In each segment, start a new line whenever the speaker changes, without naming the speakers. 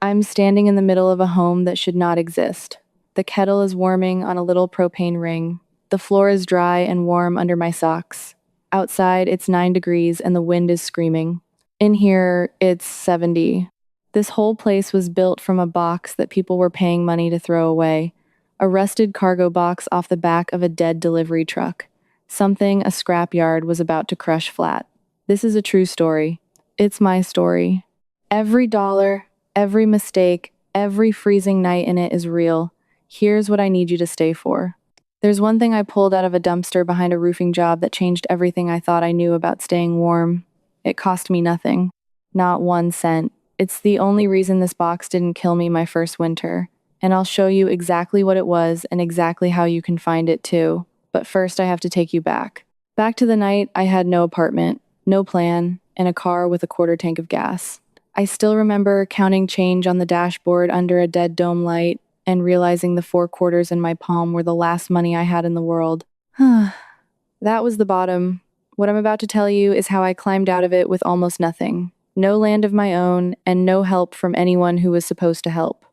I'm standing in the middle of a home that should not exist. The kettle is warming on a little propane ring. The floor is dry and warm under my socks. Outside, it's 9 degrees and the wind is screaming. In here, it's 70. This whole place was built from a box that people were paying money to throw away. A rusted cargo box off the back of a dead delivery truck. Something a scrapyard was about to crush flat. This is a true story. It's my story. Every dollar, every mistake, every freezing night in it is real. Here's what I need you to stay for. There's one thing I pulled out of a dumpster behind a roofing job that changed everything I thought I knew about staying warm. It cost me nothing. Not 1 cent. It's the only reason this box didn't kill me my first winter. And I'll show you exactly what it was and exactly how you can find it too. But first I have to take you back. Back to the night I had no apartment, no plan, and a car with a quarter tank of gas. I still remember counting change on the dashboard under a dead dome light and realizing the 4 quarters in my palm were the last money I had in the world. That was the bottom. What I'm about to tell you is how I climbed out of it with almost nothing. No land of my own, and no help from anyone who was supposed to help.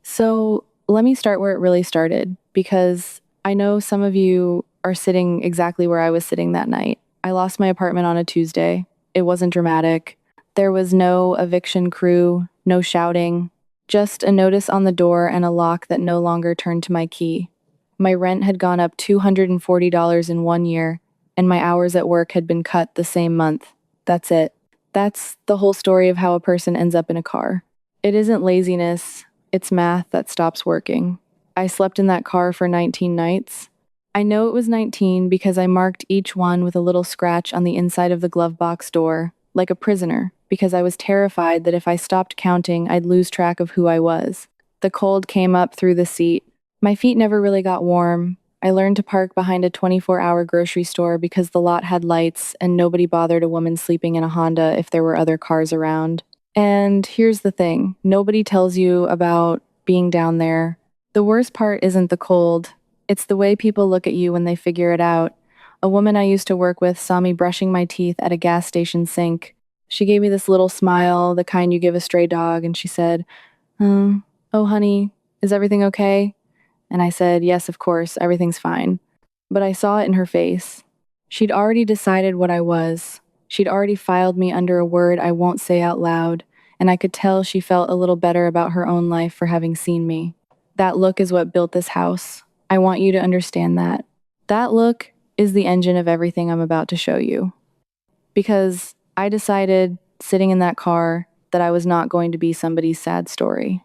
So let me start where it really started, because I know some of you are sitting exactly where I was sitting that night. I lost my apartment on a Tuesday. It wasn't dramatic. There was no eviction crew, no shouting, just a notice on the door and a lock that no longer turned to my key. My rent had gone up $240 in 1 year, and my hours at work had been cut the same month. That's it. That's the whole story of how a person ends up in a car. It isn't laziness, it's math that stops working. I slept in that car for 19 nights. I know it was 19 because I marked each one with a little scratch on the inside of the glove box door, like a prisoner, because I was terrified that if I stopped counting, I'd lose track of who I was. The cold came up through the seat. My feet never really got warm. I learned to park behind a 24-hour grocery store because the lot had lights and nobody bothered a woman sleeping in a Honda if there were other cars around. And here's the thing, nobody tells you about being down there. The worst part isn't the cold. It's the way people look at you when they figure it out. A woman I used to work with saw me brushing my teeth at a gas station sink. She gave me this little smile, the kind you give a stray dog, and she said, "Oh, honey, is everything okay?" And I said, "Yes, of course, everything's fine." But I saw it in her face. She'd already decided what I was. She'd already filed me under a word I won't say out loud, and I could tell she felt a little better about her own life for having seen me. That look is what built this house. I want you to understand that. That look is the engine of everything I'm about to show you. Because I decided, sitting in that car, that I was not going to be somebody's sad story.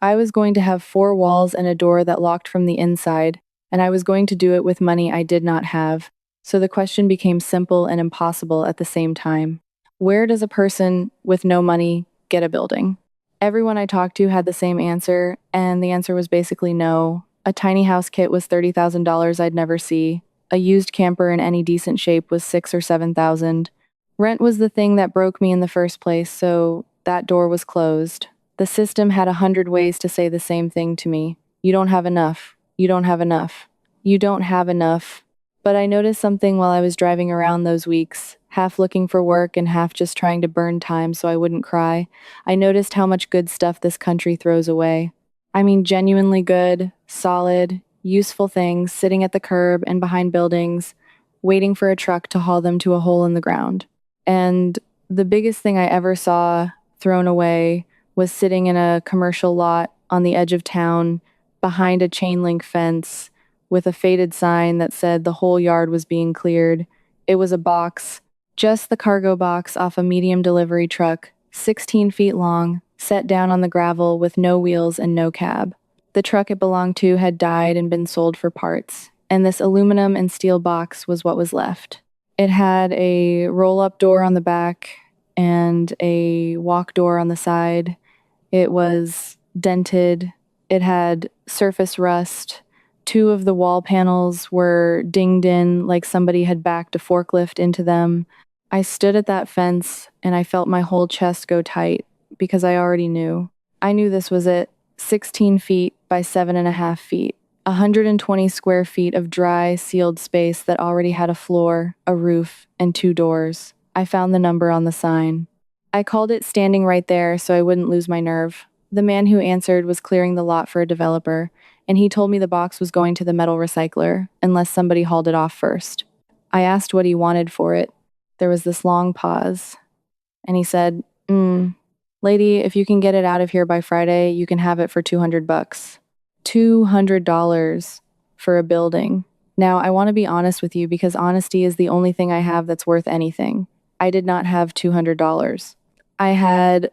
I was going to have 4 walls and a door that locked from the inside, and I was going to do it with money I did not have. So the question became simple and impossible at the same time. Where does a person with no money get a building? Everyone I talked to had the same answer, and the answer was basically no. A tiny house kit was $30,000 I'd never see. A used camper in any decent shape was $6,000 or $7,000. Rent was the thing that broke me in the first place, so that door was closed. The system had 100 ways to say the same thing to me. You don't have enough. You don't have enough. You don't have enough. But I noticed something while I was driving around those weeks, half looking for work and half just trying to burn time so I wouldn't cry. I noticed how much good stuff this country throws away. I mean, genuinely good, solid, useful things sitting at the curb and behind buildings, waiting for a truck to haul them to a hole in the ground. And the biggest thing I ever saw thrown away was sitting in a commercial lot on the edge of town behind a chain link fence with a faded sign that said the whole yard was being cleared. It was a box, just the cargo box off a medium delivery truck, 16 feet long, set down on the gravel with no wheels and no cab. The truck it belonged to had died and been sold for parts, and this aluminum and steel box was what was left. It had a roll-up door on the back and a walk door on the side. It was dented. It had surface rust. 2 of the wall panels were dinged in like somebody had backed a forklift into them. I stood at that fence and I felt my whole chest go tight because I already knew. I knew this was it. 16 feet by 7.5 feet. 120 square feet of dry, sealed space that already had a floor, a roof, and 2 doors. I found the number on the sign. I called it standing right there so I wouldn't lose my nerve. The man who answered was clearing the lot for a developer, and he told me the box was going to the metal recycler unless somebody hauled it off first. I asked what he wanted for it. There was this long pause, and he said, Lady, if you can get it out of here by Friday, you can have it for $200. $200 for a building. Now, I want to be honest with you because honesty is the only thing I have that's worth anything. I did not have $200. I had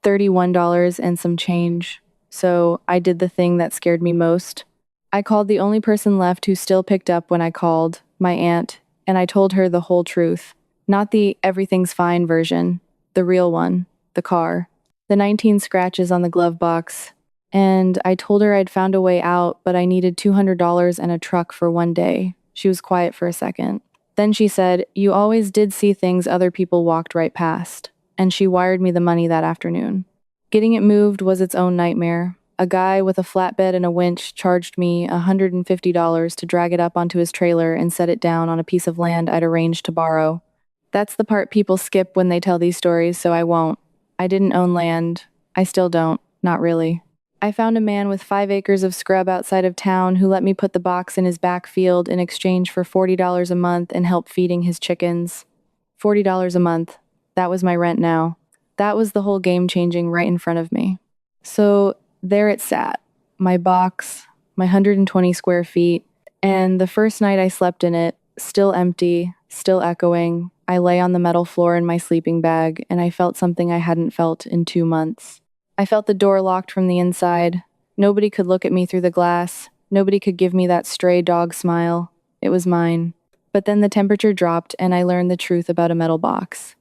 $31 and some change, so I did the thing that scared me most. I called the only person left who still picked up when I called, my aunt, and I told her the whole truth. Not the everything's fine version, the real one, the car, the 19 scratches on the glove box. And I told her I'd found a way out, but I needed $200 and a truck for one day. She was quiet for a second. Then she said, "You always did see things other people walked right past." And she wired me the money that afternoon. Getting it moved was its own nightmare. A guy with a flatbed and a winch charged me $150 to drag it up onto his trailer and set it down on a piece of land I'd arranged to borrow. That's the part people skip when they tell these stories, so I won't. I didn't own land. I still don't. Not really. I found a man with 5 acres of scrub outside of town who let me put the box in his back field in exchange for $40 a month and help feeding his chickens. $40 a month. That was my rent now. That was the whole game changing right in front of me. So there it sat. My box, my 120 square feet, and the first night I slept in it, still empty, still echoing, I lay on the metal floor in my sleeping bag and I felt something I hadn't felt in 2 months. I felt the door locked from the inside. Nobody could look at me through the glass. Nobody could give me that stray dog smile. It was mine. But then the temperature dropped and I learned the truth about a metal box.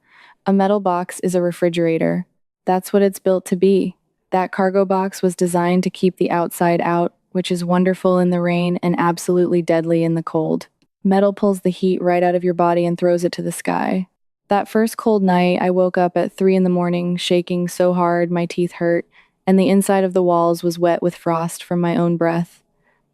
A metal box is a refrigerator. That's what it's built to be. That cargo box was designed to keep the outside out, which is wonderful in the rain and absolutely deadly in the cold. Metal pulls the heat right out of your body and throws it to the sky. That first cold night, I woke up at 3 in the morning, shaking so hard my teeth hurt, and the inside of the walls was wet with frost from my own breath.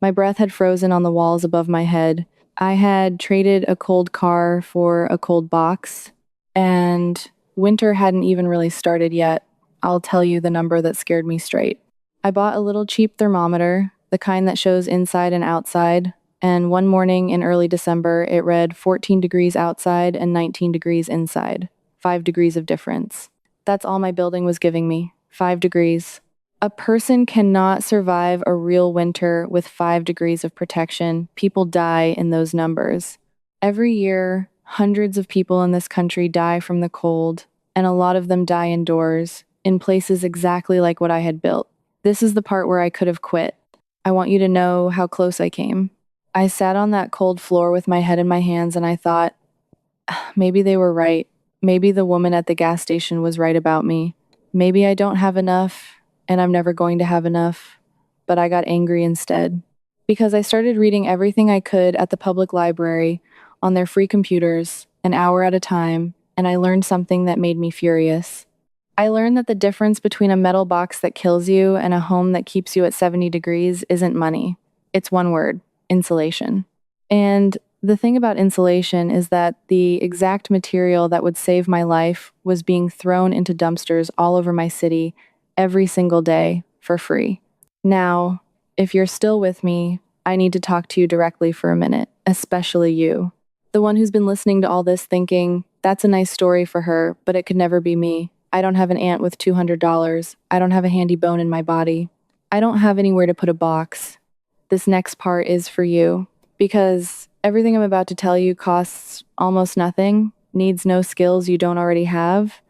My breath had frozen on the walls above my head. I had traded a cold car for a cold box, and winter hadn't even really started yet. I'll tell you the number that scared me straight. I bought a little cheap thermometer, the kind that shows inside and outside, and one morning in early December, it read 14 degrees outside and 19 degrees inside. 5 degrees of difference. That's all my building was giving me. 5 degrees. A person cannot survive a real winter with 5 degrees of protection. People die in those numbers. Every year, hundreds of people in this country die from the cold, and a lot of them die indoors, in places exactly like what I had built. This is the part where I could have quit. I want you to know how close I came. I sat on that cold floor with my head in my hands and I thought, maybe they were right. Maybe the woman at the gas station was right about me. Maybe I don't have enough and I'm never going to have enough. But I got angry instead. Because I started reading everything I could at the public library on their free computers, an hour at a time, and I learned something that made me furious. I learned that the difference between a metal box that kills you and a home that keeps you at 70 degrees isn't money. It's one word. Insulation. And the thing about insulation is that the exact material that would save my life was being thrown into dumpsters all over my city every single day for free. Now, if you're still with me, I need to talk to you directly for a minute, especially you. The one who's been listening to all this thinking, that's a nice story for her, but it could never be me. I don't have an aunt with $200. I don't have a handy bone in my body. I don't have anywhere to put a box. This next part is for you, because everything I'm about to tell you costs almost nothing, needs no skills you don't already have,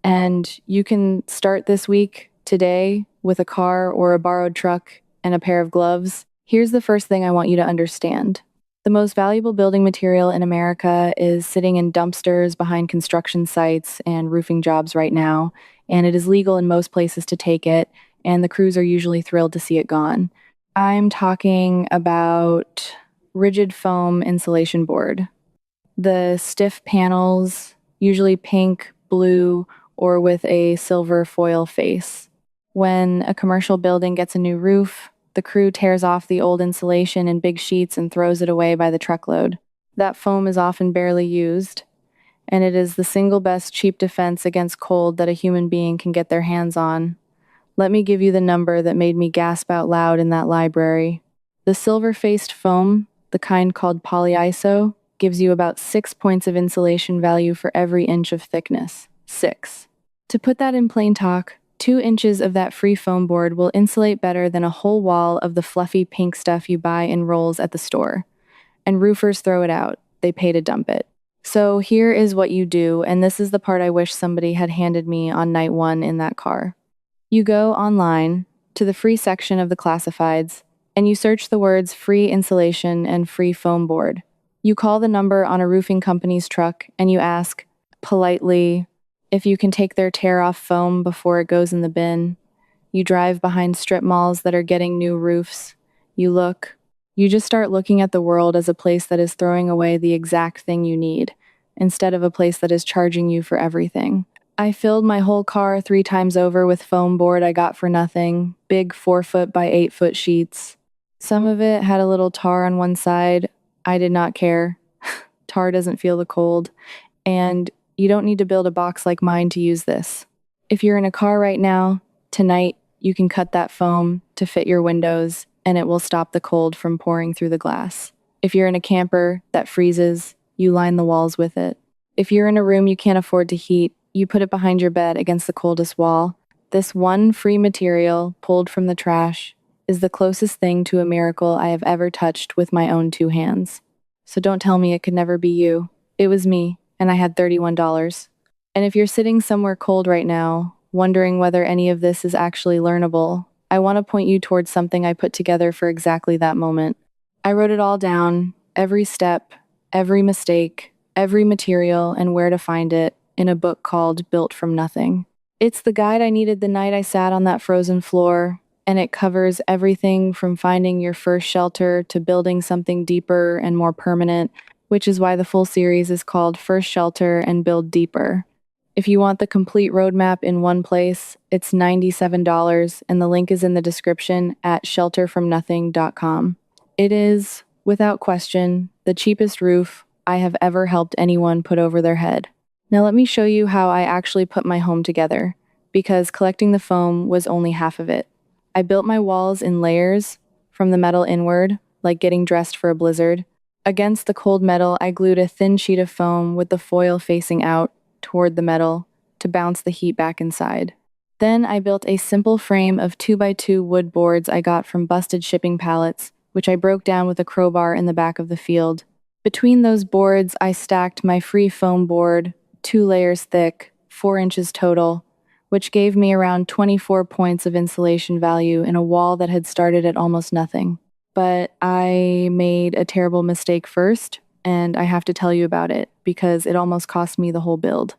and you can start this week, today, with a car or a borrowed truck and a pair of gloves. Here's the first thing I want you to understand. The most valuable building material in America is sitting in dumpsters behind construction sites and roofing jobs right now, and it is legal in most places to take it, and the crews are usually thrilled to see it gone. I'm talking about rigid foam insulation board. The stiff panels, usually pink, blue, or with a silver foil face. When a commercial building gets a new roof, the crew tears off the old insulation in big sheets and throws it away by the truckload. That foam is often barely used, and it is the single best cheap defense against cold that a human being can get their hands on. Let me give you the number that made me gasp out loud in that library. The silver-faced foam, the kind called polyiso, gives you about 6 points of insulation value for every inch of thickness. 6. To put that in plain talk, 2 inches of that free foam board will insulate better than a whole wall of the fluffy pink stuff you buy in rolls at the store. And roofers throw it out. They pay to dump it. So here is what you do, and this is the part I wish somebody had handed me on night 1 in that car. You go online to the free section of the classifieds, and you search the words free insulation and free foam board. You call the number on a roofing company's truck, and you ask, politely, if you can take their tear-off foam before it goes in the bin. You drive behind strip malls that are getting new roofs. You just start looking at the world as a place that is throwing away the exact thing you need, instead of a place that is charging you for everything. I filled my whole car 3 times over with foam board I got for nothing, big 4-foot by 8-foot sheets. Some of it had a little tar on one side. I did not care. Tar doesn't feel the cold, and you don't need to build a box like mine to use this. If you're in a car right now, tonight, you can cut that foam to fit your windows, and it will stop the cold from pouring through the glass. If you're in a camper that freezes, you line the walls with it. If you're in a room you can't afford to heat, you put it behind your bed against the coldest wall. This one free material, pulled from the trash, is the closest thing to a miracle I have ever touched with my own 2 hands. So don't tell me it could never be you. It was me, and I had $31. And if you're sitting somewhere cold right now, wondering whether any of this is actually learnable, I want to point you towards something I put together for exactly that moment. I wrote it all down, every step, every mistake, every material, and where to find it, in a book called Built from Nothing. It's the guide I needed the night I sat on that frozen floor, and it covers everything from finding your first shelter to building something deeper and more permanent, which is why the full series is called First Shelter and Build Deeper. If you want the complete roadmap in one place, it's $97, and the link is in the description at shelterfromnothing.com. It is, without question, the cheapest roof I have ever helped anyone put over their head. Now let me show you how I actually put my home together, because collecting the foam was only half of it. I built my walls in layers, from the metal inward, like getting dressed for a blizzard. Against the cold metal, I glued a thin sheet of foam with the foil facing out toward the metal to bounce the heat back inside. Then I built a simple frame of 2x2 wood boards I got from busted shipping pallets, which I broke down with a crowbar in the back of the field. Between those boards, I stacked my free foam board, 2 layers thick, 4 inches total, which gave me around 24 points of insulation value in a wall that had started at almost nothing. But I made a terrible mistake first, and I have to tell you about it, because it almost cost me the whole build.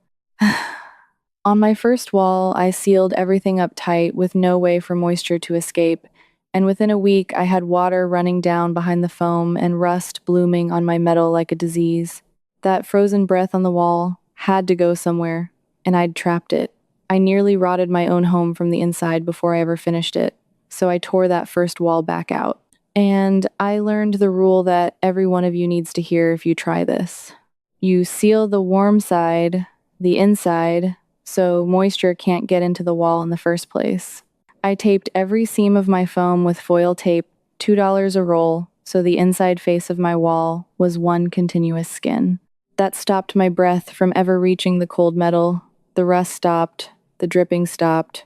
On my first wall, I sealed everything up tight with no way for moisture to escape, and within a week I had water running down behind the foam and rust blooming on my metal like a disease. That frozen breath on the wall had to go somewhere, and I'd trapped it. I nearly rotted my own home from the inside before I ever finished it, so I tore that first wall back out. And I learned the rule that every one of you needs to hear if you try this. You seal the warm side, the inside, so moisture can't get into the wall in the first place. I taped every seam of my foam with foil tape, $2 a roll, so the inside face of my wall was one continuous skin. That stopped my breath from ever reaching the cold metal. The rust stopped, the dripping stopped,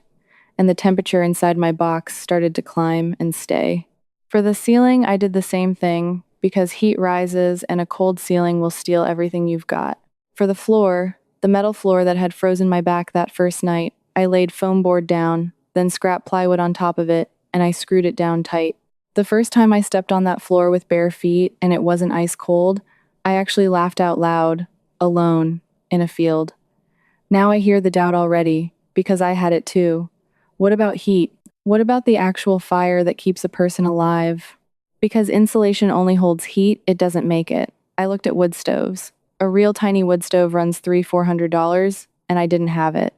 and the temperature inside my box started to climb and stay. For the ceiling, I did the same thing, because heat rises and a cold ceiling will steal everything you've got. For the floor, the metal floor that had frozen my back that first night, I laid foam board down, then scrap plywood on top of it, and I screwed it down tight. The first time I stepped on that floor with bare feet and it wasn't ice cold, I actually laughed out loud, alone, in a field. Now I hear the doubt already, because I had it too. What about heat? What about the actual fire that keeps a person alive? Because insulation only holds heat, it doesn't make it. I looked at wood stoves. A real tiny wood stove runs $300-400, and I didn't have it.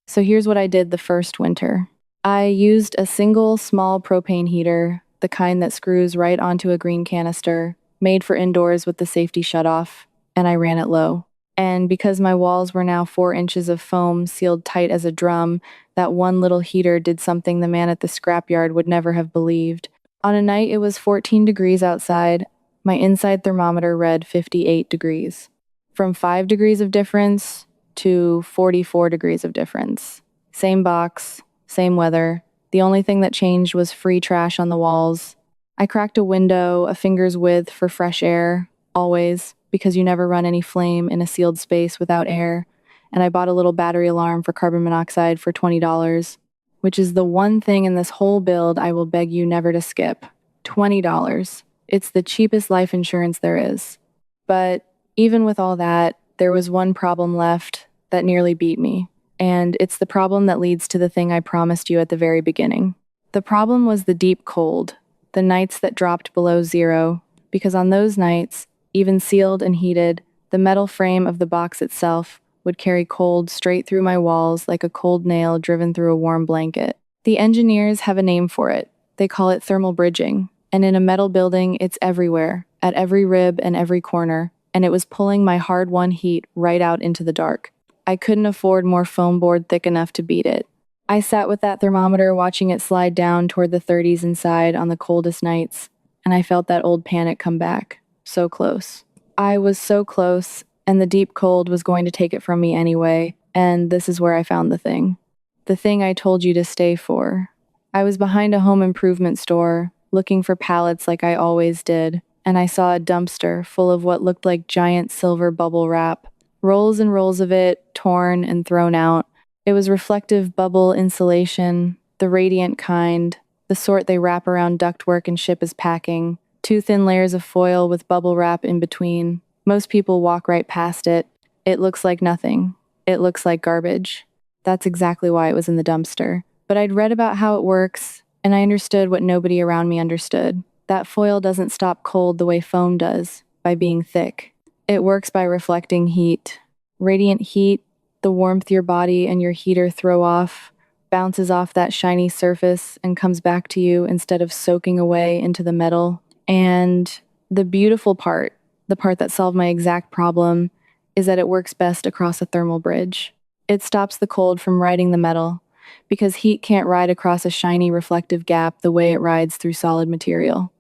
So here's what I did the first winter. I used a single small propane heater, the kind that screws right onto a green canister, made for indoors with the safety shutoff, and I ran it low. And because my walls were now 4 inches of foam sealed tight as a drum, that one little heater did something the man at the scrapyard would never have believed. On a night it was 14 degrees outside, my inside thermometer read 58 degrees. From 5 degrees of difference to 44 degrees of difference. Same box, same weather. The only thing that changed was free trash on the walls. I cracked a window a finger's width for fresh air, always, because you never run any flame in a sealed space without air. And I bought a little battery alarm for carbon monoxide for $20, which is the one thing in this whole build I will beg you never to skip. $20. It's the cheapest life insurance there is. But even with all that, there was one problem left that nearly beat me. And it's the problem that leads to the thing I promised you at the very beginning. The problem was the deep cold, the nights that dropped below zero, because on those nights, even sealed and heated, the metal frame of the box itself would carry cold straight through my walls like a cold nail driven through a warm blanket. The engineers have a name for it. They call it thermal bridging. And in a metal building, it's everywhere, at every rib and every corner, and it was pulling my hard-won heat right out into the dark. I couldn't afford more foam board thick enough to beat it. I sat with that thermometer watching it slide down toward the 30s inside on the coldest nights, and I felt that old panic come back. So close. I was so close, and the deep cold was going to take it from me anyway, and this is where I found the thing. The thing I told you to stay for. I was behind a home improvement store, looking for pallets like I always did, and I saw a dumpster full of what looked like giant silver bubble wrap. Rolls and rolls of it, torn and thrown out. It was reflective bubble insulation, the radiant kind, the sort they wrap around ductwork and ship as packing. 2 thin layers of foil with bubble wrap in between. Most people walk right past it. It looks like nothing. It looks like garbage. That's exactly why it was in the dumpster. But I'd read about how it works, and I understood what nobody around me understood. That foil doesn't stop cold the way foam does, by being thick. It works by reflecting heat. Radiant heat, the warmth your body and your heater throw off, bounces off that shiny surface and comes back to you instead of soaking away into the metal. And the beautiful part, the part that solved my exact problem, is that it works best across a thermal bridge. It stops the cold from riding the metal, because heat can't ride across a shiny reflective gap the way it rides through solid material.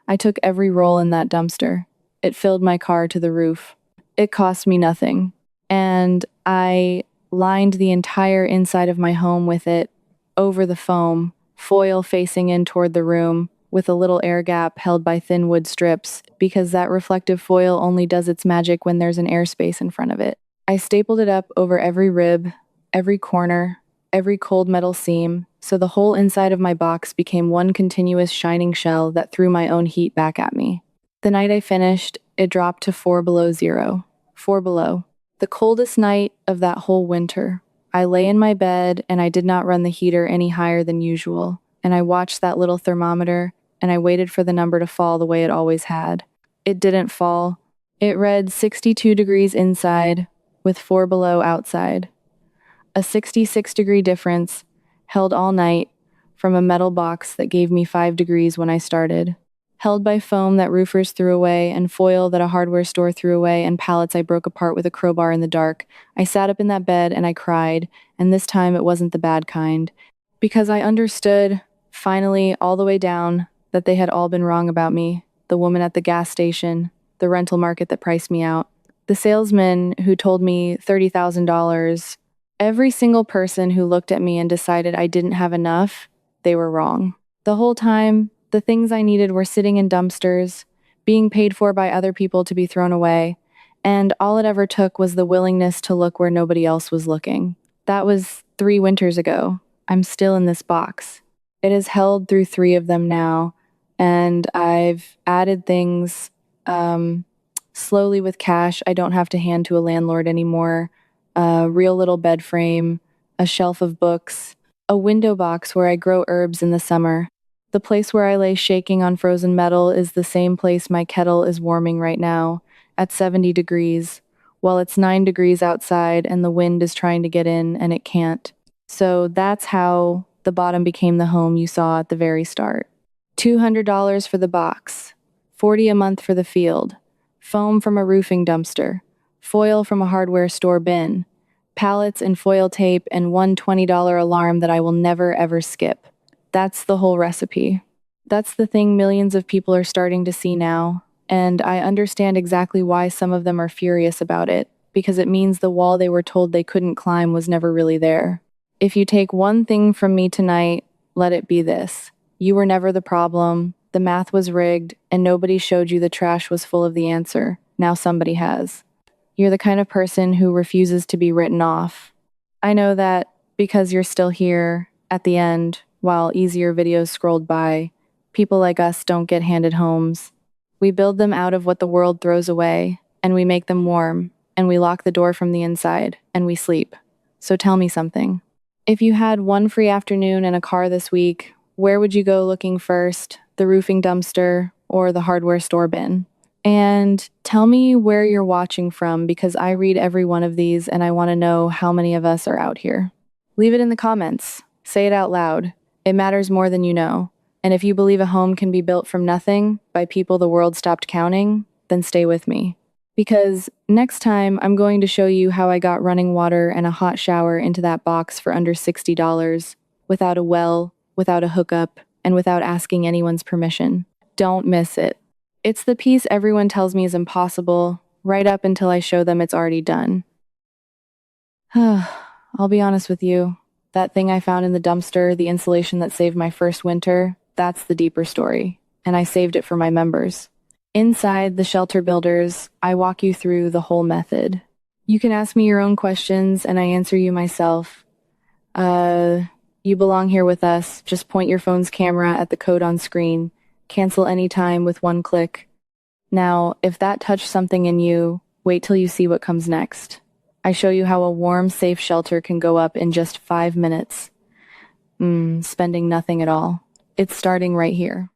I took every roll in that dumpster. It filled my car to the roof. It cost me nothing. And I lined the entire inside of my home with it, over the foam, foil facing in toward the room, with a little air gap held by thin wood strips, because that reflective foil only does its magic when there's an airspace in front of it. I stapled it up over every rib, every corner, every cold metal seam, so the whole inside of my box became one continuous shining shell that threw my own heat back at me. The night I finished, it dropped to 4 below zero. 4 below. The coldest night of that whole winter. I lay in my bed and I did not run the heater any higher than usual, and I watched that little thermometer and I waited for the number to fall the way it always had. It didn't fall. It read 62 degrees inside, with 4 below outside. A 66-degree difference, held all night, from a metal box that gave me 5 degrees when I started. Held by foam that roofers threw away, and foil that a hardware store threw away, and pallets I broke apart with a crowbar in the dark. I sat up in that bed and I cried, and this time it wasn't the bad kind. Because I understood, finally, all the way down, that they had all been wrong about me. The woman at the gas station, the rental market that priced me out, the salesman who told me $30,000, every single person who looked at me and decided I didn't have enough, they were wrong. The whole time, the things I needed were sitting in dumpsters, being paid for by other people to be thrown away, and all it ever took was the willingness to look where nobody else was looking. That was 3 winters ago. I'm still in this box. It has held through 3 of them now, and I've added things slowly with cash I don't have to hand to a landlord anymore. A real little bed frame, a shelf of books, a window box where I grow herbs in the summer. The place where I lay shaking on frozen metal is the same place my kettle is warming right now, at 70 degrees, while it's 9 degrees outside and the wind is trying to get in and it can't. So that's how the bottom became the home you saw at the very start. $200 for the box, $40 a month for the field, foam from a roofing dumpster, foil from a hardware store bin, pallets and foil tape, and one $20 alarm that I will never ever skip. That's the whole recipe. That's the thing millions of people are starting to see now, and I understand exactly why some of them are furious about it, because it means the wall they were told they couldn't climb was never really there. If you take one thing from me tonight, let it be this. You were never the problem, the math was rigged, and nobody showed you the trash was full of the answer. Now somebody has. You're the kind of person who refuses to be written off. I know that because you're still here at the end, while easier videos scrolled by, people like us don't get handed homes. We build them out of what the world throws away, and we make them warm, and we lock the door from the inside, and we sleep. So tell me something. If you had one free afternoon and a car this week, where would you go looking first? The roofing dumpster or the hardware store bin? And tell me where you're watching from, because I read every one of these and I want to know how many of us are out here. Leave it in the comments. Say it out loud. It matters more than you know. And if you believe a home can be built from nothing by people the world stopped counting, then stay with me. Because next time I'm going to show you how I got running water and a hot shower into that box for under $60, without a well, without a hookup, and without asking anyone's permission. Don't miss it. It's the piece everyone tells me is impossible, right up until I show them it's already done. I'll be honest with you. That thing I found in the dumpster, the insulation that saved my first winter, that's the deeper story. And I saved it for my members. Inside the Shelter Builders, I walk you through the whole method. You can ask me your own questions and I answer you myself. You belong here with us. Just point your phone's camera at the code on screen. Cancel anytime with one click. Now, if that touched something in you, wait till you see what comes next. I show you how a warm, safe shelter can go up in just 5 minutes. Spending nothing at all. It's starting right here.